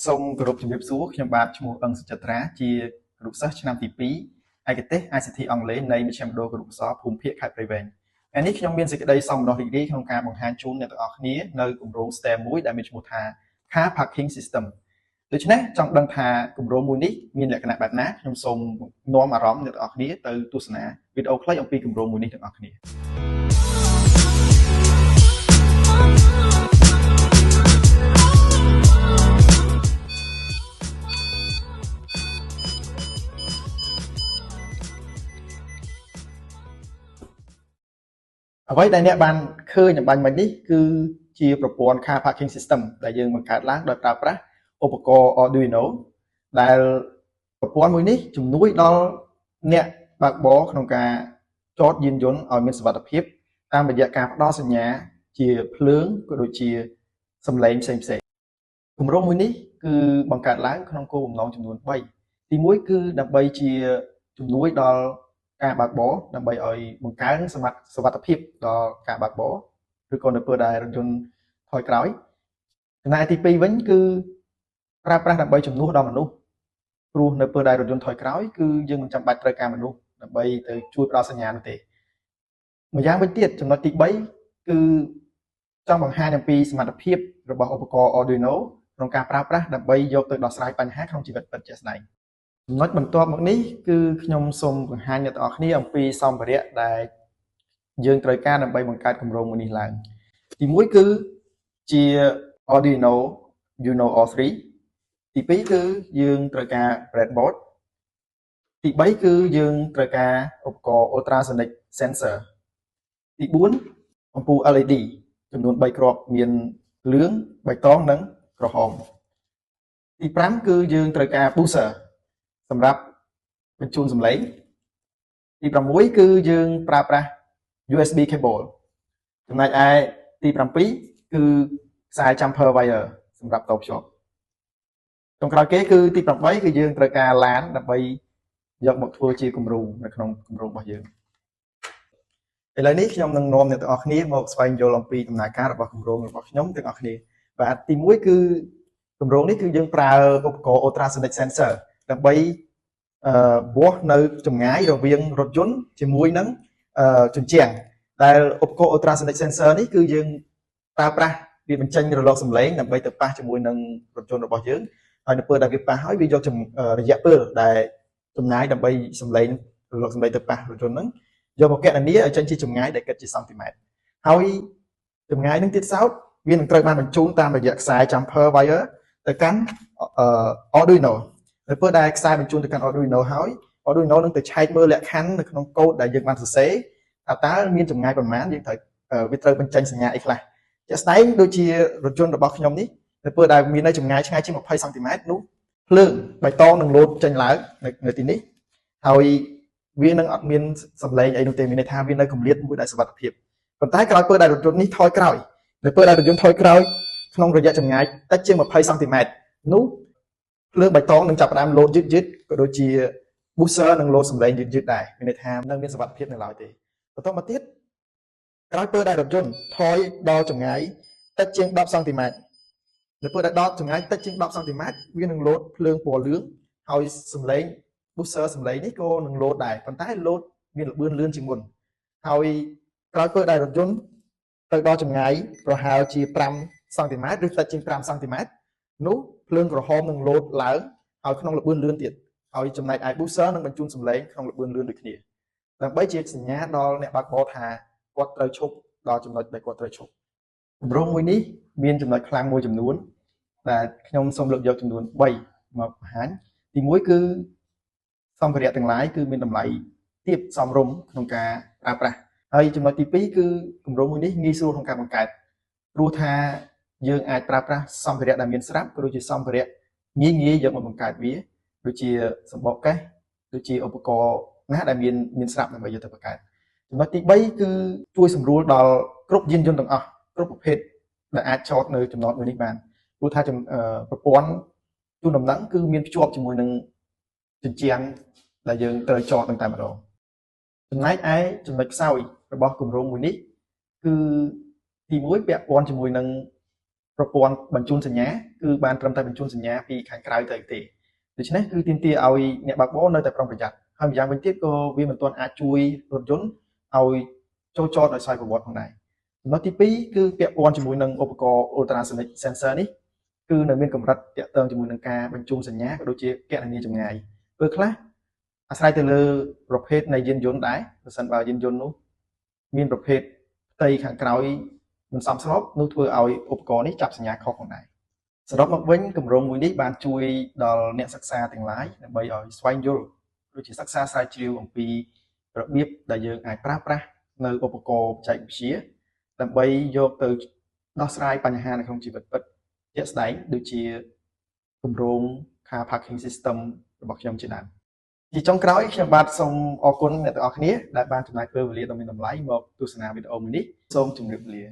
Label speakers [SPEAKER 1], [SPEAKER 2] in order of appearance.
[SPEAKER 1] សូមគោរពជំរាបសួរខ្ញុំបាទឈ្មោះអឹងសុចិត្រាជាគ្រូសាស្ត្រឆ្នាំទី2ឯកទេស ICT អង់គ្លេសនៃមជ្ឈមណ្ឌលគរុកោសល្យភូមិភាគខេត្តព្រៃវែងថ្ងៃនេះខ្ញុំមានសេចក្តីសោមនស្សរីករាយក្នុងការបង្ហាញជូនអ្នកទាំងអស់គ្នានៅគម្រោង STEM មួយដែលមានឈ្មោះថា Car Parking System ដូច្នេះចង់ដឹងថាគម្រោងមួយនេះមានលក្ខណៈបែបណាខ្ញុំសូមនាំអារម្មណ៍អ្នកទាំងអស់គ្នាទៅទស្សនាវីដេអូខ្លីអំពីគម្រោងមួយនេះទាំងអស់គ្នាអ្វីដែលអ្នកបានឃើញអំបញ្ញមិញនេះគឺជាប្រព័ន្ធ Car Parking System ដែលយើងបង្កើតឡើងដោយប្រើប្រាស់ឧបករណ៍ Arduino ដែលប្រព័ន្ធមួយនេះជំនួយដល់អ្នកបើកបរក្នុងការចតយានយន្តឲ្យមានសុវត្ថិភាពតាមរយៈការផ្ដល់សញ្ញាជាភ្លើងក៏ដូចជាសំឡេងផ្សេងៗគម្រោងមួយនេះគឺបង្កើតឡើងក្នុងគោលបំណងចំនួន3ទី1គឺដើម្បីជាជំនួយដល់ការបើកបរដើម្បីឲ្យបង្កើនសុវត្ថិភាពដល់ការបើកបរឬក៏នៅពេលដែលរថយន្តថយក្រោយចំណែកទី2វិញគឺប្រើប្រាស់ដើម្បីជំនួសដល់មនុស្សព្រោះនៅពេលដែលរថយន្តថយក្រោយគឺយើងមិនចាំបាច់ត្រូវការមនុស្សដើម្បីទៅជួយផ្ដល់សញ្ញានោះទេម្យ៉ាងវិញទៀតចំណុចទី3គឺចង់បង្ហាញអំពីសមត្ថភាពរបស់ឧបករណ៍ Arduino ក្នុងការប្រើប្រាស់ដើម្បីយកទៅដោះស្រាយបញ្ហាក្នុងជីវិតពិតជាក់ស្ដែងចំណុចបន្ទាប់មកនេះគឺខ្ញុំសូមបង្ហាញអ្នកទាំងអស់គ្នាអំពីសម្ភារៈដែលយើងត្រូវការដើម្បីបង្កើតគម្រោងមួយនេះឡើងទី1គឺជា Arduino Uno R3 ទី2គឺយើងត្រូវការ breadboard ទី3គឺយើងត្រូវការឧបករណ៍ ultrasonic sensor ទី4អំពូល LED ចំនួន3គ្រាប់មានលឿងបៃតងនិងក្រហមទី5គឺយើងត្រូវការ booster សម្រាប់បញ្ជូនសំឡេងទី6គឺយើងប្រើប្រាស់ USB cable ចំណែកឯទី7គឺខ្សែ jumper wire សម្រាប់តភ្ជាប់ចុងក្រោយគេគឺទី8គឺយើងត្រូវការឡានដើម្បីយកមកធ្វើជាគំរូនៅក្នុងគម្រោងរបស់យើងឥឡូវនេះខ្ញុំនឹងនាំអ្នកទាំងអស់គ្នាមកស្វែងយល់អំពីដំណើរការរបស់គម្រោងរបស់ខ្ញុំទាំងអស់គ្នាបាទទី1គឺគម្រោងនេះគឺយើងប្រើឧបករណ៍ ultrasonic sensor ដើម្បីវាស់នៅចម្ងាយរវាងរថយន្តជាមួយនឹងជញ្ជាំងដែលឧបករណ៍ ultrasonic sensor នេះគឺយើងប្រើប្រាស់វាបញ្ចេញរលកសំឡេងដើម្បីទៅប៉ះជាមួយនឹងរថយន្តរបស់យើងហើយនៅពេលដែលវាប៉ះហើយវាយករយៈពេលដែលចំណាយដើម្បីសំឡេងរលកសំឡេងទៅប៉ះរថយន្តហ្នឹងយកមកគណនាឲ្យចេញជាចម្ងាយដែលគិតជាសង់ទីម៉ែត្រហើយចម្ងាយនឹងទៀតសោតវានឹងត្រូវបានបញ្ជូនតាមរយៈខ្សែ jumper wire ទៅកាន់ Arduino នៅពេលដែលខ្សែបញ្ជូនទៅកាន់ Arduino ហើយ Arduino នឹងទៅឆែកមើលលក្ខខណ្ឌនៅក្នុងកូដដែលយើងបានសរសេរថាតើមានចម្ងាយប៉ុន្មានយើងត្រូវវាត្រូវបញ្ចេញសញ្ញាអីខ្លះជាក់ស្ដែងដូចជារថយន្តរបស់ខ្ញុំនេះនៅពេលដែលមាននៅចម្ងាយឆ្ងាយជាង20សង់ទីម៉ែត្រនោះភ្លើងបៃតងនឹងលោតចេញឡើងនៅទីនេះហើយវានឹងអត់មានសម្លេងអីនោះទេមានន័យថាវានៅកម្រិតមួយដែលសុវត្ថិភាពប៉ុន្តែក្រោយពេលដែលរថយន្តនេះថយក្រោយនៅពេលដែលរថយន្តថយក្រោយក្នុងរយៈចម្ងាយតិចជាង20សង់ទីម៉ែត្រនោះភ្លើងបៃតងនឹងចាប់ផ្ដើមលោតយឺតក៏ដូចជា booster នឹងលោតសម្លេងយឺតដែរមានន័យថានឹងមានសុវត្ថិភាពនៅឡើយទេបន្តមកទៀតក្រោយពេលដែលរថយន្តថយដល់ចម្ងាយតិចជាង10សង់ទីម៉ែត្រនៅពេលដែលដល់ចម្ងាយតិចជាង10សង់ទីម៉ែត្រវានឹងលោតភ្លើងពណ៌លឿងហើយសម្លេង booster សម្លេងនេះក៏នឹងលោតដែរប៉ុន្តែលោតមានល្បឿនលឿនជាងមុនហើយក្រោយពេលដែលរថយន្តទៅដល់ចម្ងាយប្រហែលជា5សង់ទីម៉ែត្រឬតិចជាង5សង់ទីម៉ែត្រនោះភ្លើងក្រហមនឹងលោតឡើងហើយក្នុងល្បឿនលឿនទៀតហើយចំណែកឯ booster នឹងបញ្ជូនសម្លេងក្នុងល្បឿនលឿនដូចគ្នាដើម្បីជាសញ្ញាដល់អ្នកបើកបរថាគាត់ត្រូវឈប់ដល់ចំណុចដែលគាត់ត្រូវឈប់គម្រោងមួយនេះមានចំណុចខ្លាំងមួយចំនួនដែលខ្ញុំសូមលើកយកចំនួន3មកបង្ហាញទី1គឺសម្ភារៈទាំងឡាយគឺមានតម្លៃទាបសមរម្យក្នុងការប្រើប្រាស់ហើយចំណុចទី2គឺគម្រោងមួយនេះងាយស្រួលក្នុងការបង្កើតព្រោះថាយើងអាចប្រើប្រាស់សម្ភារៈដែលមានស្រាប់ក៏ដូចជាសម្ភារៈងាយយកមកបង្កើតវាដូចជាសម្បកកេះដូចជាឧបករណ៍ណាដែលមានស្រាប់ដើម្បីយកទៅបង្កើតចំណុចទី3គឺជួយសម្រួលដល់គ្រប់យានយន្តទាំងអស់គ្រប់ប្រភេទដែលអាចចតនៅចំណតមួយនេះបានព្រោះថាប្រព័ន្ធជូនដំណឹងគឺមានភ្ជាប់ជាមួយនឹងជញ្ជាំងដែលយើងត្រូវចតនឹងតែម្ដងចំណែកឯចំណុចខ្សោយរបស់គម្រោងមួយនេះគឺទី1ពាក់ព័ន្ធជាមួយនឹង ប្រព័ន្ធបញ្ជូនសញ្ញាគឺបានត្រឹមតែបញ្ជូនសញ្ញាពីខាងក្រៅទៅទេដូច្នេះគឺទាមទារឲ្យអ្នកបើកបរនៅតែប្រុងប្រយ័ត្នហើយម្យ៉ាងវិញទៀតក៏វាមិនទាន់អាចជួយរថយន្តឲ្យចូលចតដោយស្វ័យប្រវត្តិផងដែរចំណុចទី2គឺពាក់ព័ន្ធជាមួយនឹងឧបករណ៍ ultrasonic sensor នេះគឺនៅមានកម្រិតទាក់ទងជាមួយនឹងការបញ្ជូនសញ្ញាក៏ដូចជាគណនាចម្ងាយពេលខ្លះអាស្រ័យទៅលើប្រភេទនៃយានយន្តដែរប្រសិនបើយានយន្តនោះមានប្រភេទផ្ទៃខាងក្រោយមិនសមស្របនោះធ្វើឲ្យឧបករណ៍នេះចាប់សញ្ញាខុសផងដែរសរុបមកវិញគម្រោងមួយនេះបានជួយដល់អ្នកសិក្សាទាំងឡាយដើម្បីឲ្យស្វែងយល់ដូចជាសិក្សាស្រាវជ្រាវអំពីរបៀបដែលយើងអាចប្រើប្រាស់នៅឧបករណ៍បច្ចេកវិទ្យាដើម្បីយកទៅដោះស្រាយបញ្ហានៅក្នុងជីវិតពិតជាក់ស្ដែងដូចជាគម្រោង car parking system របស់ខ្ញុំជាដើមជាចុងក្រោយខ្ញុំបាទសូមអរគុណអ្នកទាំងអស់គ្នាដែលបានចំណាយពេលវេលាដ៏មានតម្លៃមកទស្សនាវីដេអូមួយនេះសូមជម្រាបលា